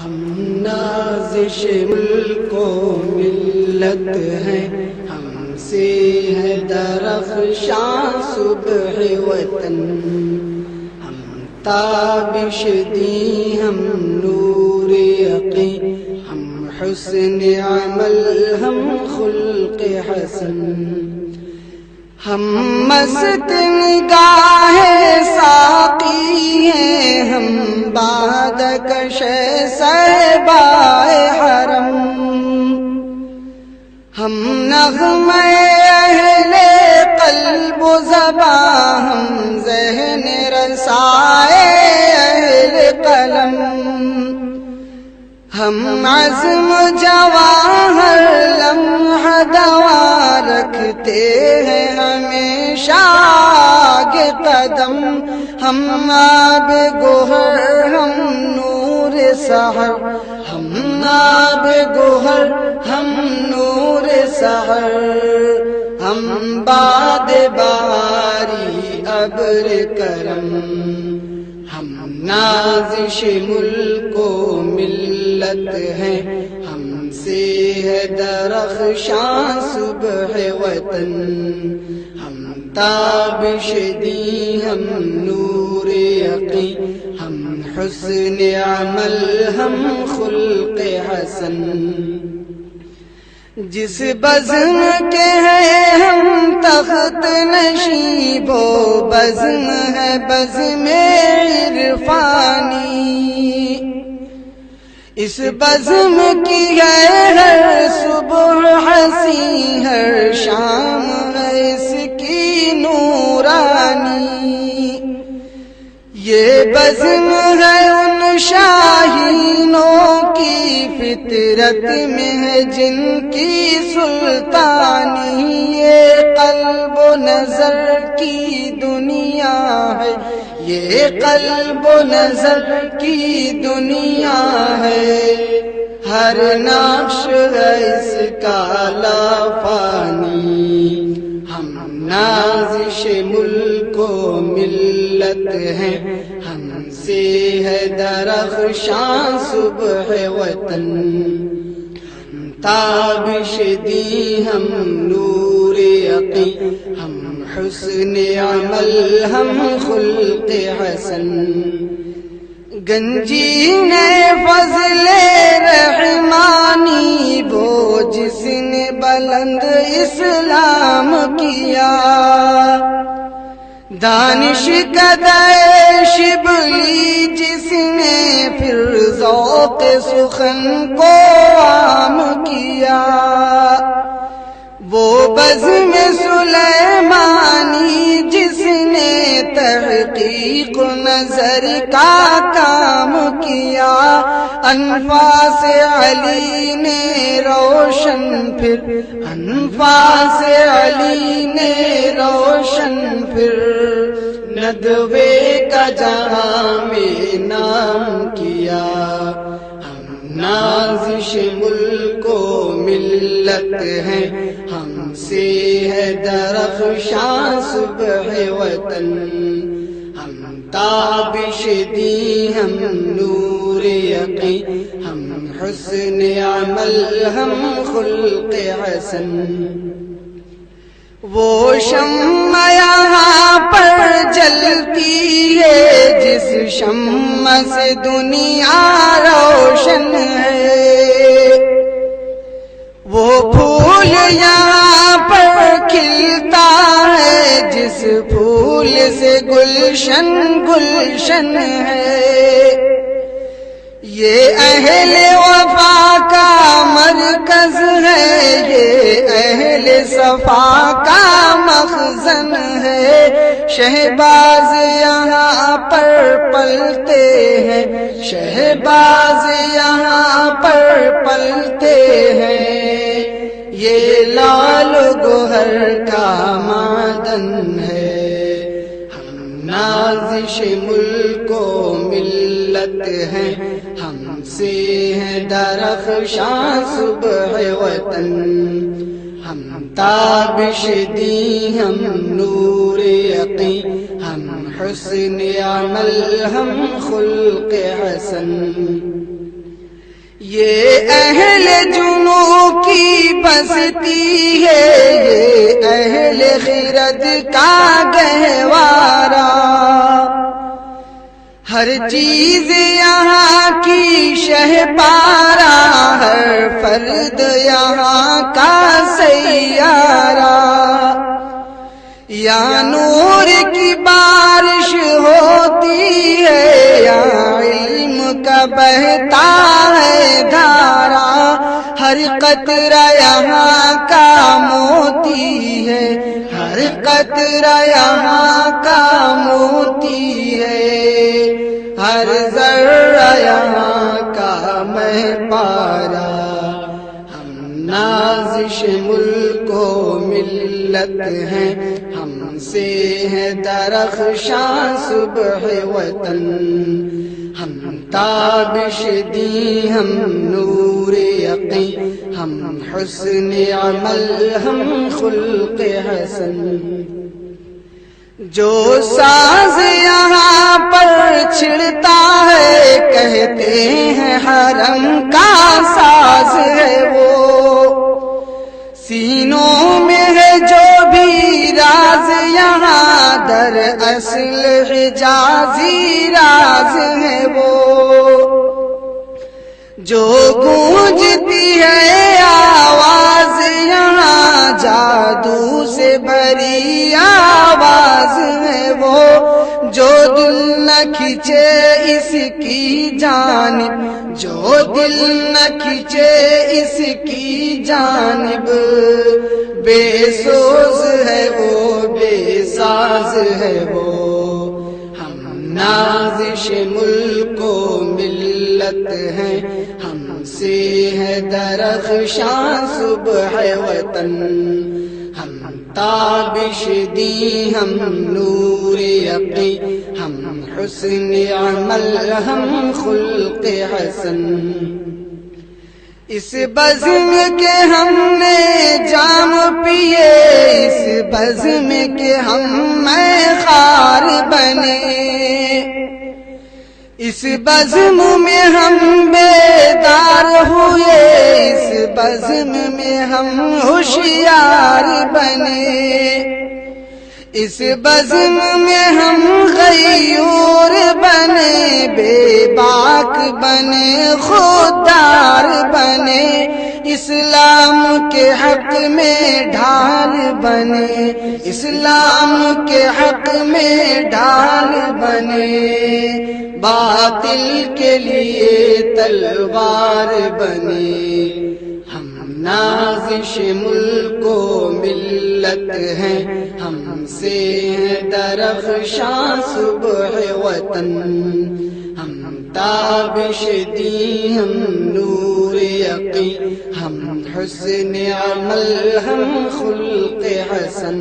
ہم نازش ملک و ملت ہیں، ہم سے ہے درخشاں صبح وطن. ہم تابش دی، ہم نور یقین، ہم حسن عمل، ہم خلق حسن. ہم مست نگاہ ساقی ہیں، ہم بادکش صحبائے حرم. ہم نغمہ اہل قلب و زباں، ہم ذہن رسائے اہل قلم. ہم عزم جواہر لمحہ دوا رکھتے ہیں ہمیشہ آگے قدم. ہم آب گوہر، ہم نور سحر، ہم آب گوہر، ہم نور سحر. ہم باد باری ابر کرم، ہم نازش ملک و ملت ہیں، ہم سے ہے درخشاں صبح وطن. ہم تابش دی، ہم نور یقین، ہم حسن عمل، ہم خلق حسن. جس بزم کے ہیں ہم تخت نشیب و بزم ہے بزم عرفانی. اس بزم کی ہے ہر صبح حسین، ہر شام ہے اس کی نورانی. یہ بزم ہے ان شاہینوں کی فطرت میں ہے جن کی سلطانی. یہ قلب و نظر کی دنیا ہے، یہ قلب و نظر کی دنیا ہے. ہر نقش ہے اس کا لافانی. ہم نازش ملک و ملت ہیں، ہم سے ہے درخشاں صبح وطن. ہم تابش دی، ہم نور یقین، ہم حسن عمل، ہم خلق حسن. گنجین فضل رحمانی وہ جس نے بلند اسلام کیا. دانش قدر شبلی جس نے پھر ذوق سخن کو عام کیا. وہ بزم سلیمانی جس نے تحقیق نظر کا کام کیا. انفاس علی نے روشن پھر، انفاس علی نے روشن پھر ندوے کا جہاں میں نام کیا. ہم نازش ملک و ملت ہیں، ہم سے ہے درخشاں صبح وطن. ہم تابش دی، ہم نور یقین، ہم حسن عمل، ہم خلق حسن. وہ شمع یہاں پر جلتی ہے جس شمع سے دنیا روشن ہے. وہ پھول یہاں پر کھلتا ہے جس پھول سے گلشن گلشن ہے. یہ اہل وفا کا مرکز ہے، یہ اہل صفا کا مخزن ہے. شہباز یہاں پر پلتے ہیں، شہباز یہاں پر پلتے ہیں. یہ لال گوہر کا معدن ہے. ہم نازش ملک و ملت ہیں، ہم سے ہے درخشاں صبح وطن. ہم تابش دی، ہم نور یقین، ہم حسن عمل، ہم خلق حسن. یہ اہل جنوں کی بستی ہے، یہ اہل خرد کا گہوارہ، ہر چیز یہاں کی شہپارہ، ہر فرد یہاں کا سیارہ، یا نور کی بارش ہوتی ہے، یا علم کا بہتا ہے دھارا، ہر قطرہ یہاں کا موتی ہے، ہر قطرہ یہاں کا موتی ہے، ہر ذرہ یہاں کا مہ پارا۔ ہم نازش ملک و ملت ہیں، ہم سے ہے درخشاں صبح وطن، ہم تابش دی، ہم نور یقین، ہم حسن عمل، ہم خلق حسن۔ جو ساز یہاں پر چھڑتا ہے، کہتے ہیں حرم کا ساز ہے وہ، سینوں میں ہے جو بھی راز یہاں، در اصل حجازی راز ہے وہ، جو گونجتی ہے آواز یہاں، جادو سے بھری آواز ہے وہ، جو دل نہ کھینچے اس کی جانب، جو دل نہ کھینچے اس کی جانب، بے سوز ہے وہ، بے ساز ہے وہ۔ ہم نازش ملک و ملت ہیں، ہم سے ہے درخشاں صبح وطن، ہم تابش دی، ہم نور یقین، ہم حسن عمل، ہم خلق حسن۔ اس بزم کے ہم نے جام پیے، اس بزم کے ہم میں خار بنے، اس بزم میں ہم بیدار ہوئے، اس بزم میں ہم ہوشیار بنے، اس بزم میں ہم غیور بنے، بے باک بنے، خوددار بنے، اسلام کے حق میں ڈھال بنے، اسلام کے حق میں ڈھال بنے، باطل کے لیے تلوار بنے۔ ہم نازش ملک و ملت ہیں، ہم سے ہے درخشاں صبح وطن، ہم تابش دی، ہم نور یقین، ہم حسن عمل، ہم خلق حسن۔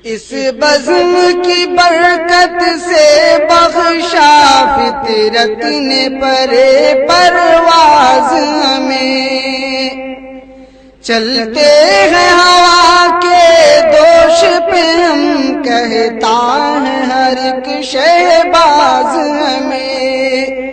اس بزم کی برکت سے بخشا فطرت نے پرے پرواز ہمیں، چلتے ہیں ہوا کے دوش پہ ہم، کہتا ہے ہر ایک شہباز ہمیں،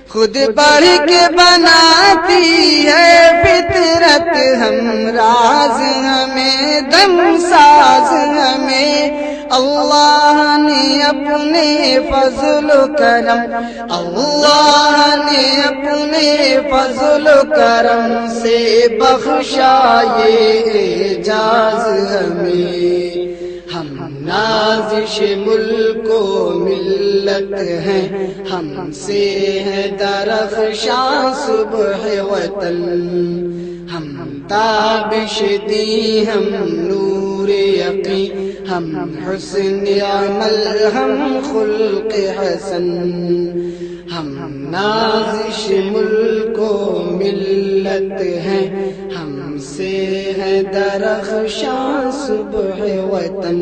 خود بڑھ کے بناتی ہے فطرت، ہم راز ہمیں دم ساز ہمیں، اللہ نے اپنے فضل و کرم، اللہ نے اپنے فضل و کرم سے بخشا یہ اعجاز ہمیں۔ ہم نازش ملک و ملت ہیں، ہم سے ہے درخشاں صبح وطن، ہم تابش دی، ہم نور یقین، ہم حسن عمل، ہم خلق حسن۔ ہم نازش ملک و ملت ہیں، ہم سے ہے درخشاں صبح وطن،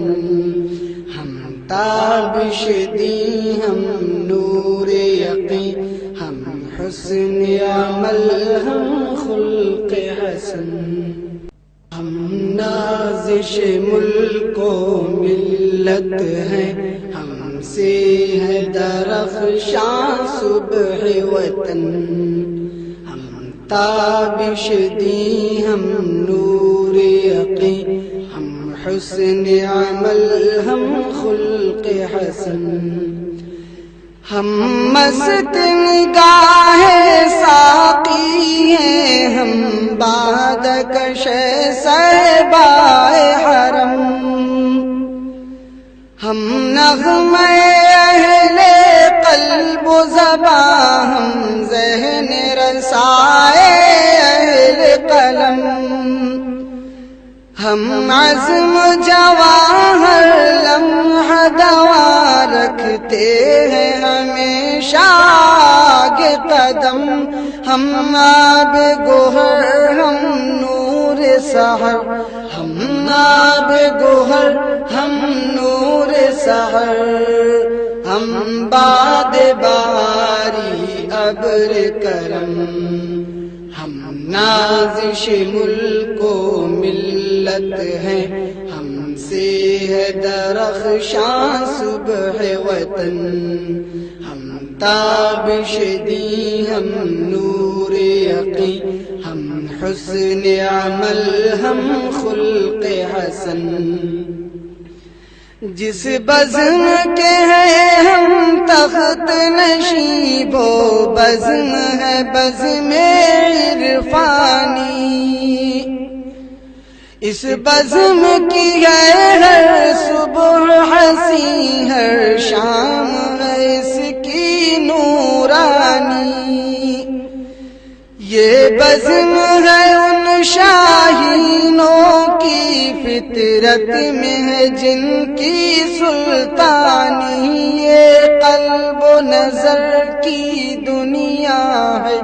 ہم تابش دی، ہم نور یقین، ہم حسن عمل، ہم خلق حسن۔ ہم نازش ملک و ملت ہیں، ہم سے ہے درخشاں صبح وطن، ہم تابش دی ہم نور یقین، ہم حسن عمل ہم خلق حسن، ہم مست نگاہ ساقی ہیں، ہم بادکش صحبائے حرم، ہم نغمہ اہل قلب و زباں، ہم ذہن رسائے اہل قلم، ہم عزم جواہر لمحہ دوا رکھتے ہیں ہمیشہ آگے قدم، ہم آب گوہر ہم نور سحر، ہم آب گوہر ہم نور سحر، ہم باد باری ابر کرم، ہم نازش ملک و ملت ہیں، ہم سے ہے درخشاں صبح وطن، ہم تابش دی ہم نور یقین، ہم حسن عمل ہم خلق حسن، جس بزم کے ہیں ہم تخت نشیب و بزم ہے بزم عرفانی، اس بزم کی ہے ہر صبح حسین، ہر شام ہے اس کی نورانی، یہ بزم ہے ان شاہینوں کی فطرت میں ہے جن کی سلطانی، یہ قلب و نظر کی دنیا ہے،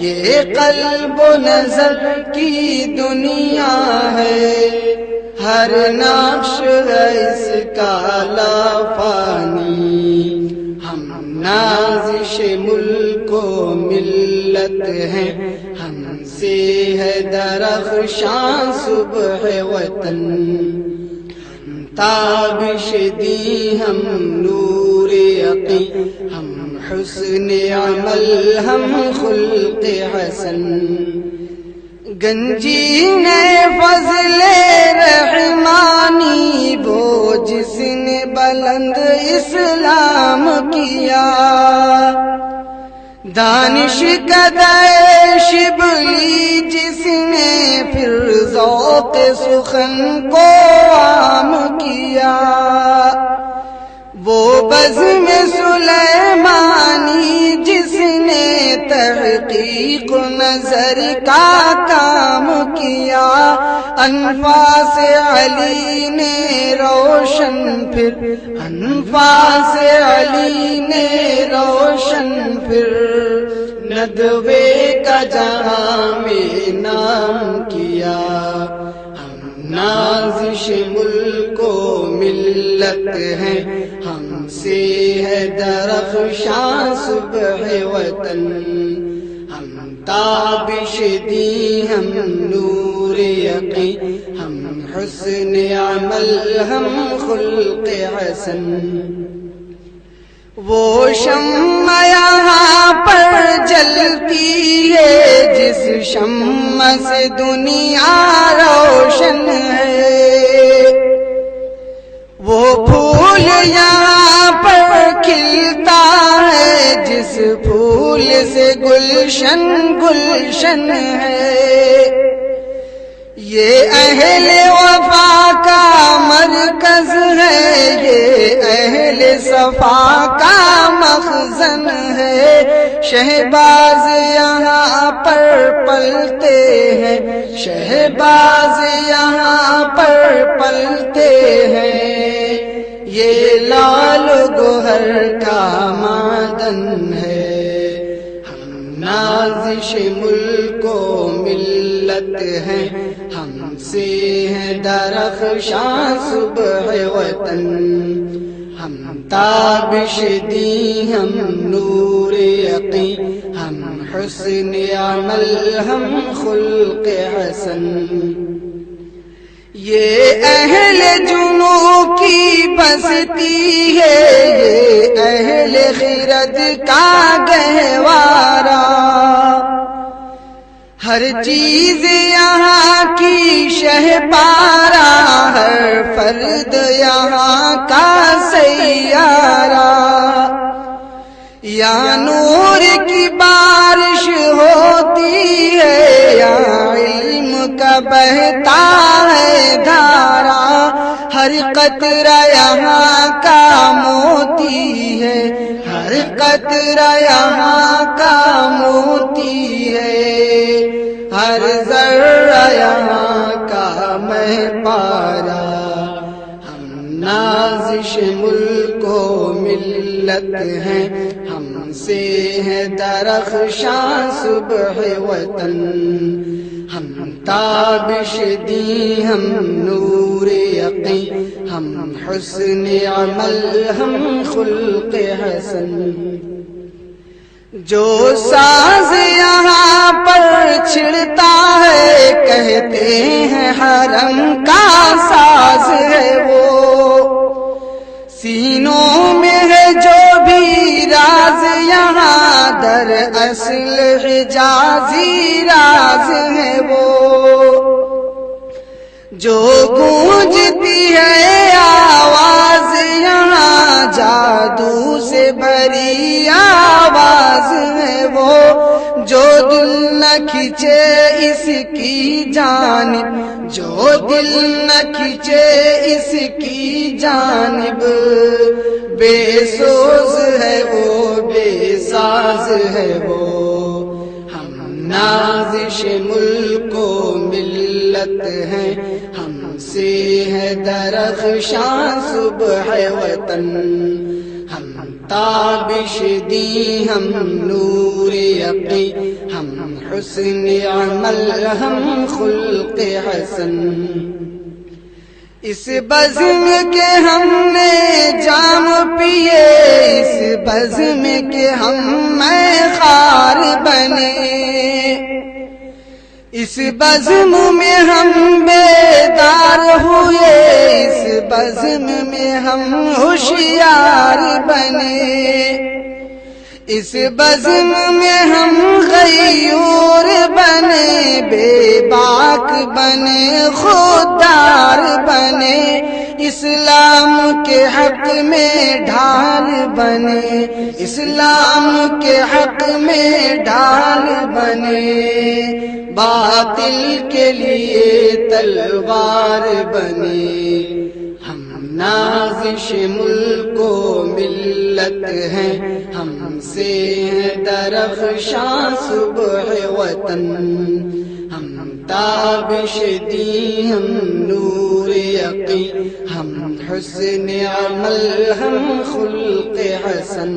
یہ قلب و نظر کی دنیا ہے، ہر نقش ہے اس کا لافانی، ہم نازش ملک و ملت ہیں، ہم سے ہے درخشاں صبح وطن، ہم تابش دی ہم نور یقین، ہم حسن عمل ہم خلق حسن، گنجین فضل رحمانی وہ جس نے بلند اسلام کیا، دانش قدر شبلی جس نے پھر ذوق سخن کو عام کیا، وہ بزم سلیمانی جس نے تحقیق نظر کا کام کیا، انفاس علی نے روشن پھر، انفاس علی نے روشن پھر، ندوے کا جہاں میں نام کیا، ہم نازش ملک و ملت ہیں، ہم سے ہے درخشاں صبح وطن، ہم تابش دی ہم نور یقین، ہم حسن عمل ہم خلق حسن، وہ شمع یہاں پر جلتی ہے جس شمع سے دنیا روشن ہے، وہ پھول یہاں پر کھلتا ہے جس پھول سے گلشن گلشن ہے، یہ اہل وفا کا مرکز ہے، یہ اہل صفا کا مخزن ہے، شہباز یہاں پر پلتے ہیں، شہباز یہاں پر پلتے ہیں، یہ لال گوہر کا معدن ہے، ہم نازش ملک و ملت ہیں، ہم سے ہے درخشاں صبح وطن، ہم تابش دی ہم نور یقین، ہم حسن عمل ہم خلق حسن، یہ اہل جنوں کی بستی ہے، یہ اہل خرد کا گہوارہ، ہر چیز یہاں کی شہپارہ، ہر فرد یہاں کا سیارہ، یا نور کی بارش ہوتی ہے، یا علم کا بہتا ہے دھارا، ہر قطرہ یہاں کا موتی ہے، ہر قطرہ یہاں کا موتی ہے، ہر ذرہ یہاں کا مہ پارا۔ ہم نازش ملک و ملت ہیں، ہم سے ہے درخشاں صبح وطن، ہم تابش دی ہم نور یقین، ہم حسن عمل ہم خلق حسن، جو ساز یہاں پر چھڑتا ہے کہتے ہیں حرم کا ساز ہے وہ، سینوں میں ہے جو بھی راز یہاں در اصل حجازی راز ہے وہ، جو گونجتی ہے آواز یہاں جادو سے بھری آواز ہے وہ، جو دل نہ کھینچے اس کی جانب، جو دل نہ کھینچے اس کی جانب، بے سوز ہے وہ بے ساز ہے وہ۔ ہم نازش ملک و ملت ہیں، ہم سے ہے درخشاں صبح وطن، ہم تابش دی ہم نور یقین، ہم حسن عمل ہم خلق حسن، اس بزم کے ہم نے جام پیے، اس بزم کے ہم میں خار بنے، اس بزم میں ہم بیدار ہوئے، اس بزم میں ہم ہوشیار بنے، اس بزم میں ہم غیور بنے، بے باک بنے خوددار بنے، اسلام کے حق میں ڈھال بنے، اسلام کے حق میں ڈھال بنے، باطل کے لیے تلوار بنے۔ ہم نازش ملک و ملت ہیں، ہم سے ہے درخشاں صبح وطن، ہم تابش دی ہم نور یقین، ہم حسن عمل ہم خلق حسن،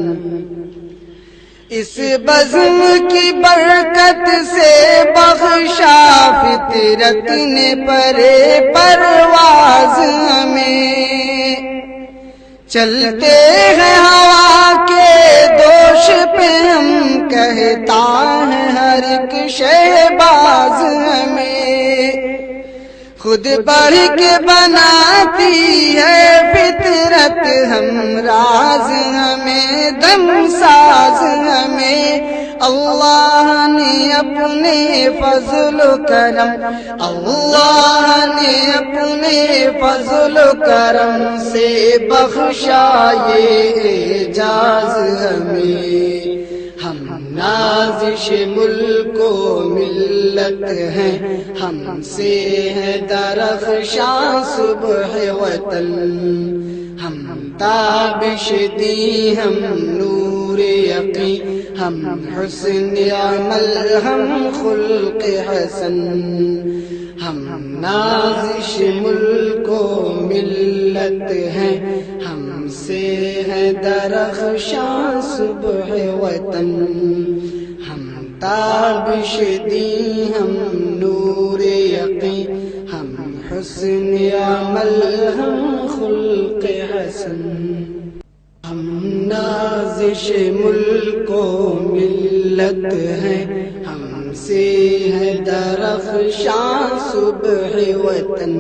اس بزم کی برکت سے بخشا فطرت نے پرے پرواز ہمیں، چلتے ہیں ہوا کے دوش پہ ہم، کہتا ہے ہر ایک شہباز ہمیں، خود بڑھ کے بناتی ہے فطرت، ہم راز ہمیں دم ساز ہمیں، اللہ نے اپنے فضل و کرم، اللہ نے اپنے فضل و کرم سے بخشا یہ اعجاز ہمیں۔ ہم نازش ملک و ملت ہیں، ہم سے ہے درخشاں صبح وطن، ہم تابش دی ہم نور یقین، ہم حسن عمل ہم خلق حسن، ہم نازش ملک و ملت ہیں، ہم سے ہے درخشاں صبح وطن، ہم تابش دی ہم نور یقین، ہم حسن عمل ہم خلق حسن، ہم نازش ملک و ملت ملت ہے ہم سے ہے درخشاں صبح وطن،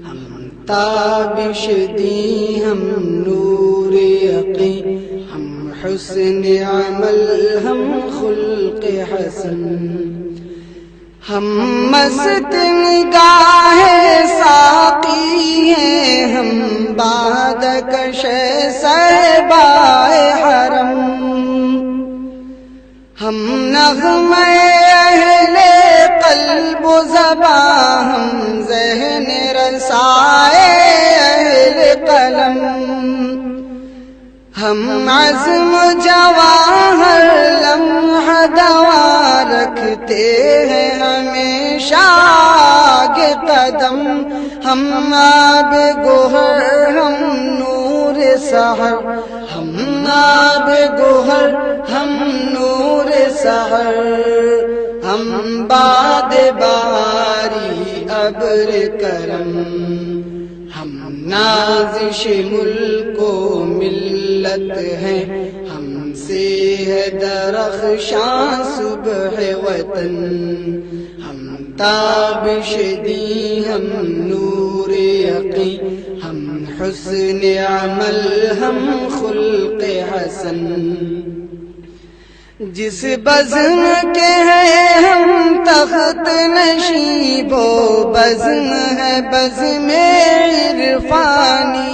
ہم تابش دی ہم نور یقین، ہم حسن عمل ہم خلق حسن، ہم مست نگاہ ساقی ہیں، ہم بادکش صحبائے حرم، ہم نغمہ اہل قلب و زباں، ہم ذہن رسائے اہل قلم، ہم عزم جواہر لمحہ دوا رکھتے ہیں ہمیشہ آگے قدم، ہم آب گوہر ہم نور سحر، ہم آب گوہر ہم نور سحر، ہم باد باری ابر کرم، ہم نازش ملک و ملت ہیں، ہم سے ہے درخشاں صبح وطن، ہم تابش دی ہم نور یقین، ہم حسن عمل ہم خلق حسن، جس بزم کے ہیں ہم تخت نشیب و بزم ہے بزم عرفانی،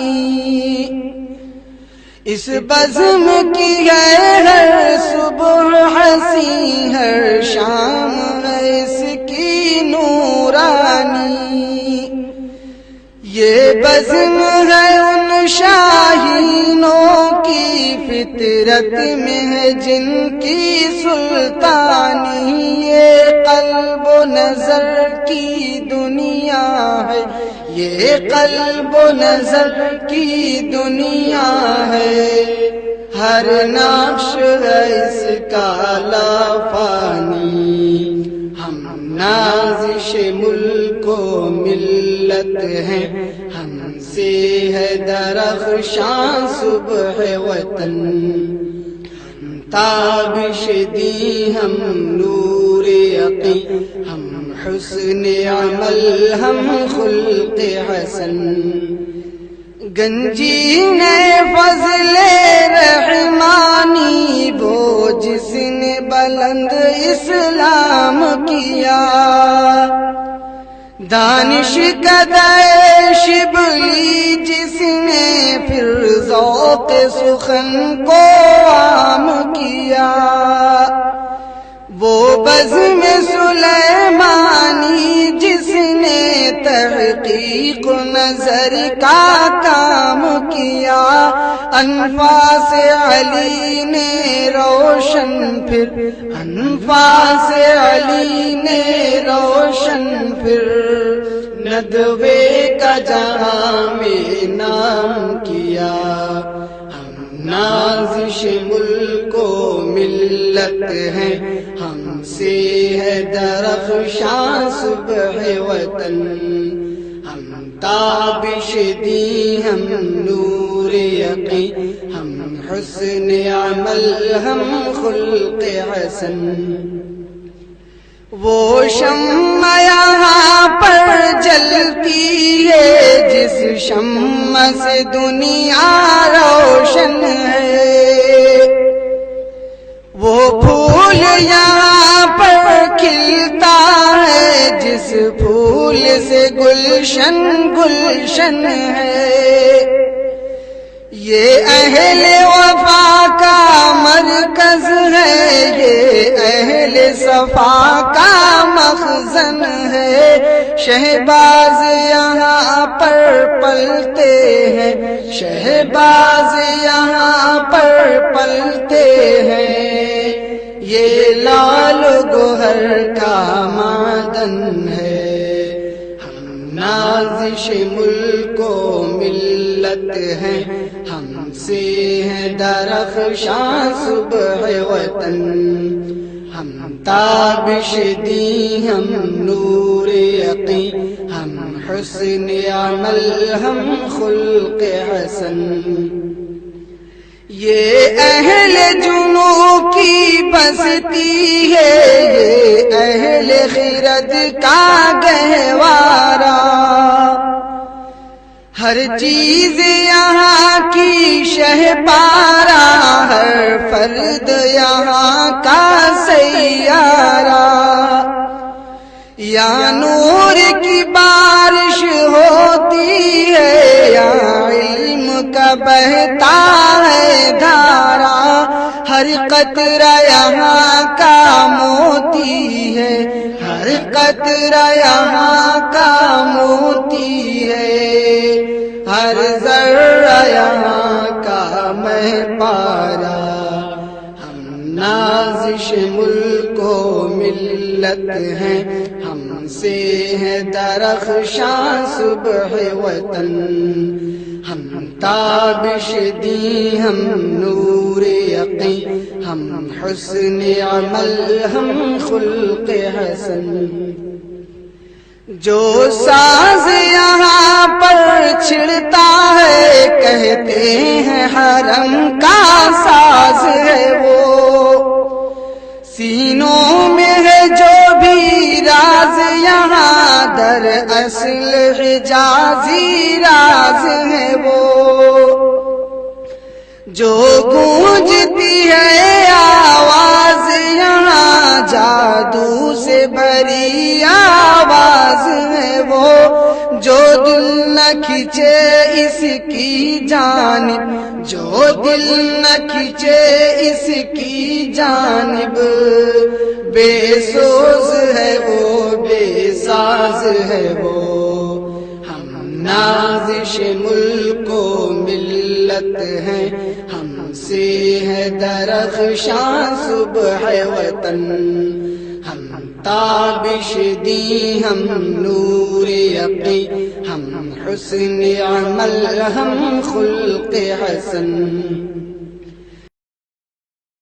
اس بزم کی ہے ہر صبح حسین، ہر شام ہے اس کی نورانی، یہ بزم ہے ان شاہینوں کی فطرت میں ہے جن کی سلطانی، یہ قلب و نظر کی دنیا ہے، یہ قلب و نظر کی دنیا ہے، ہر نقش ہے اس کا لافانی، ہم نازش ملک و ملت ہیں، ہم سے ہے درخشاں صبح وطن، ہم تابش دی ہم نور یقین، ہم حسن عمل ہم خلق حسن، گنجین فضل رحمانی وہ جس نے بلند اسلام کیا، دانش قدر شبلی جس نے پھر ذوق سخن کو عام کیا، وہ بزم سلیمانی جس نے تحقیق نظر کا کام کیا، انفاس علی نے روشن پھر، انفاس علی نے روشن پھر، ندوے کا جہاں میں نام کیا، ہم نازش ملک و ملت ہیں، ہم سے ہے درخشاں صبح وطن، ہم تابش دی ہم نور یقین، ہم حسن عمل ہم خلق حسن، وہ شمع یہاں پر جلتی ہے جس شمع سے دنیا روشن ہے، وہ پھول یہاں پر کھلتا ہے جس پھول سے گلشن گلشن ہے، یہ اہل وفا کا مرکز ہے، یہ اہل صفا کا مخزن ہے، شہباز یہاں پر پلتے ہیں، شہباز یہاں پر پلتے ہیں، یہ لال گوہر کا معدن ہے، ہم نازش ملک و ملت ہیں، ہم سے ہے درخشاں صبح وطن، ہم تابش دی ہم نور یقین، ہم حسن عمل ہم خلق حسن، یہ اہل جنوں کی بستی ہے، یہ اہل خرد کا گہوارہ، ہر چیز یہاں کی شہپارہ، ہر فرد یہاں کا سیارہ، یا نور کی بارش ہوتی ہے، یا علم کا بہتا ہے دھارا، ہر قطرہ یہاں کا موتی ہے، ہر قطرہ یہاں کا موتی ہے، ہر ذرہ یہاں کا مہ پارا۔ ہم نازش ملک و ملت ہیں، ہم سے ہے درخشاں صبح وطن، ہم تابش دی، ہم نور یقین، ہم حسن عمل، ہم خلق حسن۔ جو ساز یہاں پر چھڑتا ہے، کہتے ہیں حرم کا ساز ہے وہ، سینوں میں ہے جو بھی راز یہاں، در اصل حجازی راز ہے وہ، جو گونجتی ہے آواز یہاں، جادو سے بھری آواز ہے وہ، جو دل نہ کھینچے اس کی جانب، جو دل نہ کھینچے اس کی جانب، بے سوز ہے وہ، بے ساز ہے وہ۔ ہم نازش ملک و ملت ہیں، ہم سے ہے درخشاں صبح وطن، ہم تابش دی، ہم نور یقین، ہم حسن عمل، ہم خلق حسن۔